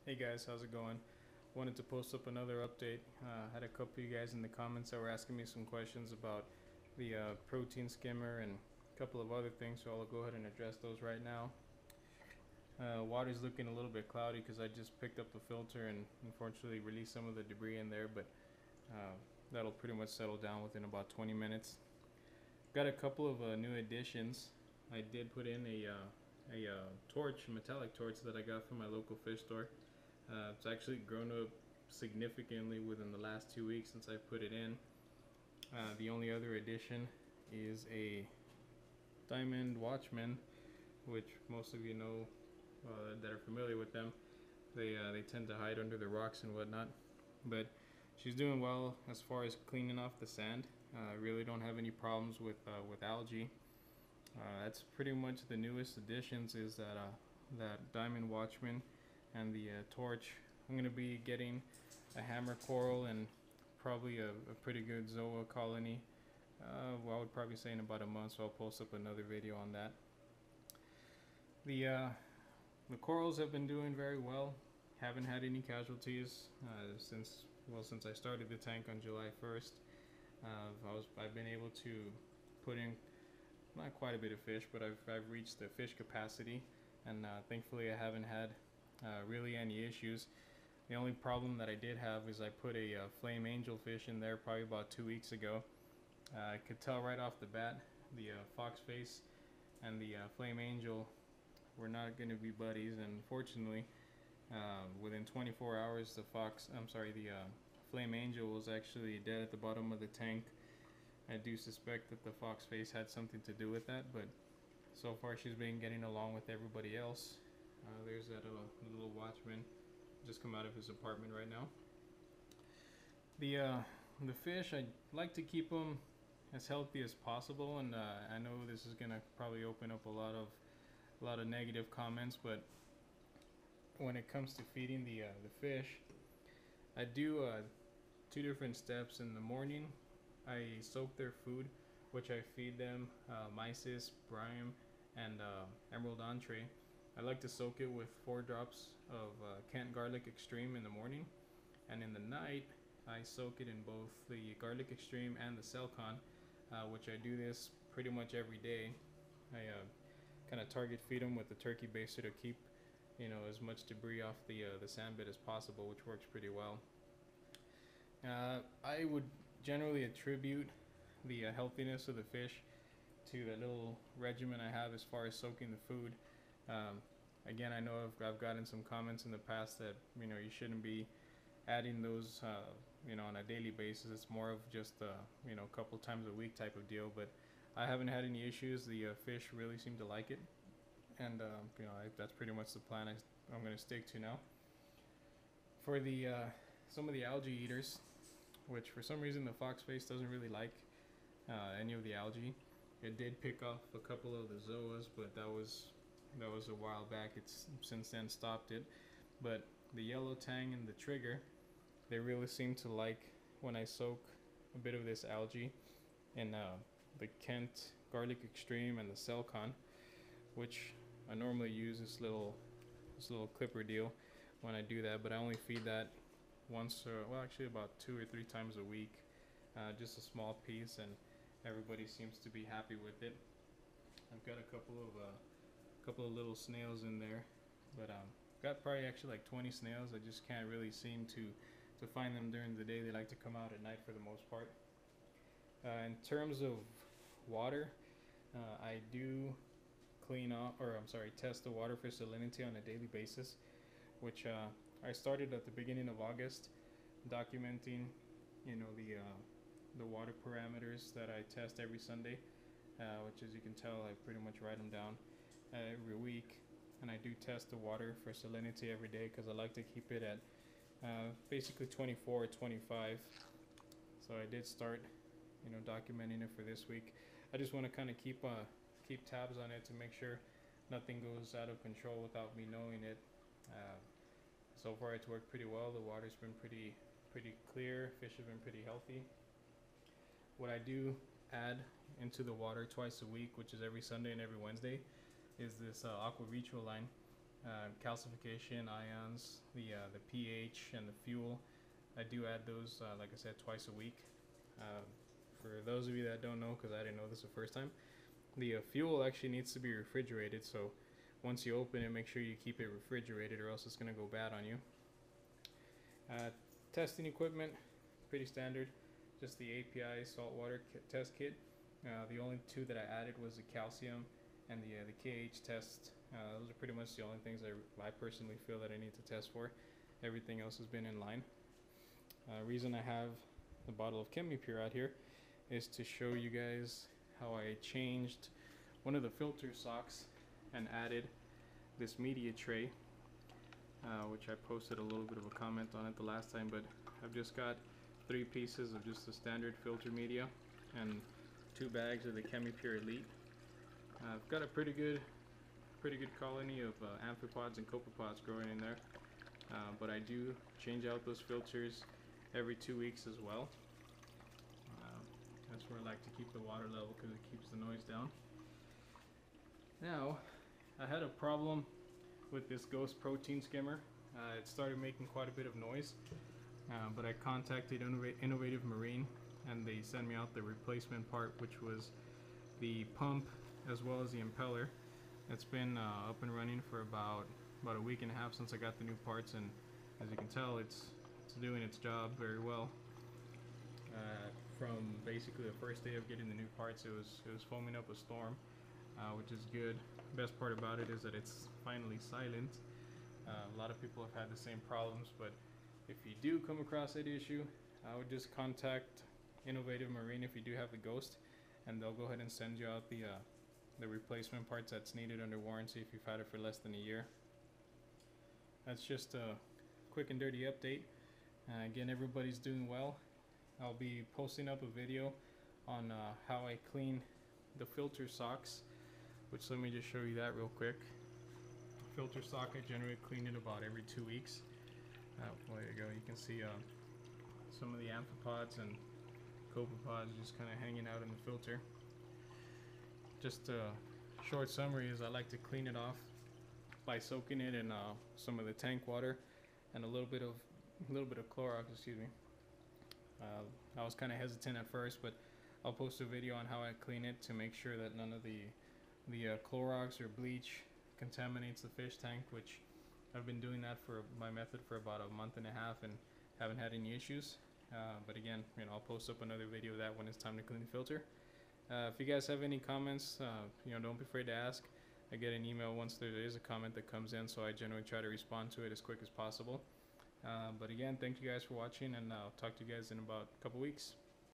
Hey guys, how's it going? Wanted to post up another update. Had a couple of you guys in the comments that were asking me some questions about the protein skimmer and a couple of other things, so I'll go ahead and address those right now. Water's looking a little bit cloudy because I just picked up the filter and unfortunately released some of the debris in there, but uh, that'll pretty much settle down within about 20 minutes. Got a couple of new additions. I did put in a torch, a metallic torch that I got from my local fish store. It's actually grown up significantly within the last 2 weeks since I put it in. The only other addition is a diamond watchman, which most of you know that are familiar with them. They tend to hide under the rocks and whatnot, but she's doing well as far as cleaning off the sand. Really don't have any problems with algae. That's pretty much the newest additions is that diamond watchman and the torch. I'm gonna be getting a hammer coral and probably a pretty good zoa colony. Well, I would probably say in about a month, so I'll post up another video on that. The corals have been doing very well. Haven't had any casualties since I started the tank on July 1st. I've been able to put in not quite a bit of fish, but I've reached the fish capacity, and thankfully I haven't had really any issues. The only problem that I did have is I put a flame angel fish in there probably about 2 weeks ago. I could tell right off the bat the fox face and the flame angel were not going to be buddies, and fortunately within 24 hours the flame angel was actually dead at the bottom of the tank. I do suspect that the fox face had something to do with that, but so far she's been getting along with everybody else. There's that little watchman just come out of his apartment right now. The fish, I like to keep them as healthy as possible, and I know this is gonna probably open up a lot of negative comments, but when it comes to feeding the fish, I do two different steps. In the morning, I soak their food, which I feed them mysis, bryum, and emerald entree. I like to soak it with 4 drops of Kent garlic extreme in the morning, and in the night I soak it in both the garlic extreme and the Celcon, which I do this pretty much every day. I kind of target feed them with the turkey baster to keep as much debris off the sand bed as possible, which works pretty well. I would generally attribute the healthiness of the fish to the little regimen I have as far as soaking the food. Again, I know I've gotten some comments in the past that you shouldn't be adding those on a daily basis. It's more of just a couple times a week type of deal. But I haven't had any issues. The fish really seem to like it, and that's pretty much the plan I'm going to stick to now. For the some of the algae eaters, which for some reason the fox face doesn't really like any of the algae. It did pick off a couple of the zoas, but that was a while back. It's since then stopped it. But the yellow tang and the trigger, they really seem to like when I soak a bit of this algae in the Kent garlic extreme and the Celcon, which I normally use this little clipper deal when I do that, but I only feed that once, actually about 2 or 3 times a week, just a small piece, and everybody seems to be happy with it. I've got a couple of little snails in there, but got probably actually like 20 snails. I just can't really seem to find them during the day. They like to come out at night for the most part. In terms of water, I do test the water for salinity on a daily basis, which I started at the beginning of August, documenting, the water parameters that I test every Sunday, which, as you can tell, I pretty much write them down every week, and I do test the water for salinity every day because I like to keep it at basically 24 or 25. So I did start, documenting it for this week. I just want to kind of keep tabs on it to make sure nothing goes out of control without me knowing it. So far it's worked pretty well. The water's been pretty clear. Fish have been pretty healthy. What I do add into the water twice a week, which is every Sunday and every Wednesday, is this aqua line. calcification, ions, the pH, and the fuel. I do add those, like I said, twice a week. For those of you that don't know, because I didn't know this the first time, the fuel actually needs to be refrigerated. So once you open it, make sure you keep it refrigerated, or else it's going to go bad on you. Testing equipment, pretty standard. Just the API saltwater test kit. The only two that I added was the calcium and the KH test. Those are pretty much the only things I personally feel that I need to test for. Everything else has been in line. Reason I have the bottle of ChemiPure out here is to show you guys how I changed one of the filter socks and added this media tray, which I posted a little bit of a comment on it the last time, but I've just got 3 pieces of just the standard filter media and 2 bags of the ChemiPure Elite. I've got a pretty good colony of amphipods and copepods growing in there, but I do change out those filters every 2 weeks as well. That's where I like to keep the water level, because it keeps the noise down. Now, I had a problem with this Ghost protein skimmer. It started making quite a bit of noise, but I contacted Innovative Marine, and they sent me out the replacement part, which was the pump as well as the impeller. It's been up and running for about a week and a half since I got the new parts, and as you can tell, it's doing its job very well. From basically the first day of getting the new parts, it was foaming up a storm, which is good. Best part about it is that it's finally silent. A lot of people have had the same problems, but if you do come across that issue, I would just contact Innovative Marine if you do have the Ghost, and they'll go ahead and send you out the replacement parts that's needed under warranty if you've had it for less than a year. That's just a quick and dirty update. Again, everybody's doing well. I'll be posting up a video on how I clean the filter socks, which let me just show you that real quick. Filter sock, I generally clean it about every 2 weeks. Well, there you go. You can see some of the amphipods and copepods just kind of hanging out in the filter. Just a short summary is I like to clean it off by soaking it in some of the tank water and a little bit of Clorox, excuse me. I was kind of hesitant at first, but I'll post a video on how I clean it to make sure that none of the Clorox or bleach contaminates the fish tank, which I've been doing that for my method for about a month and a half and haven't had any issues. But again, I'll post up another video of that when it's time to clean the filter. If you guys have any comments, don't be afraid to ask. I get an email once there is a comment that comes in, so I generally try to respond to it as quick as possible. But again, thank you guys for watching, and I'll talk to you guys in about a couple weeks.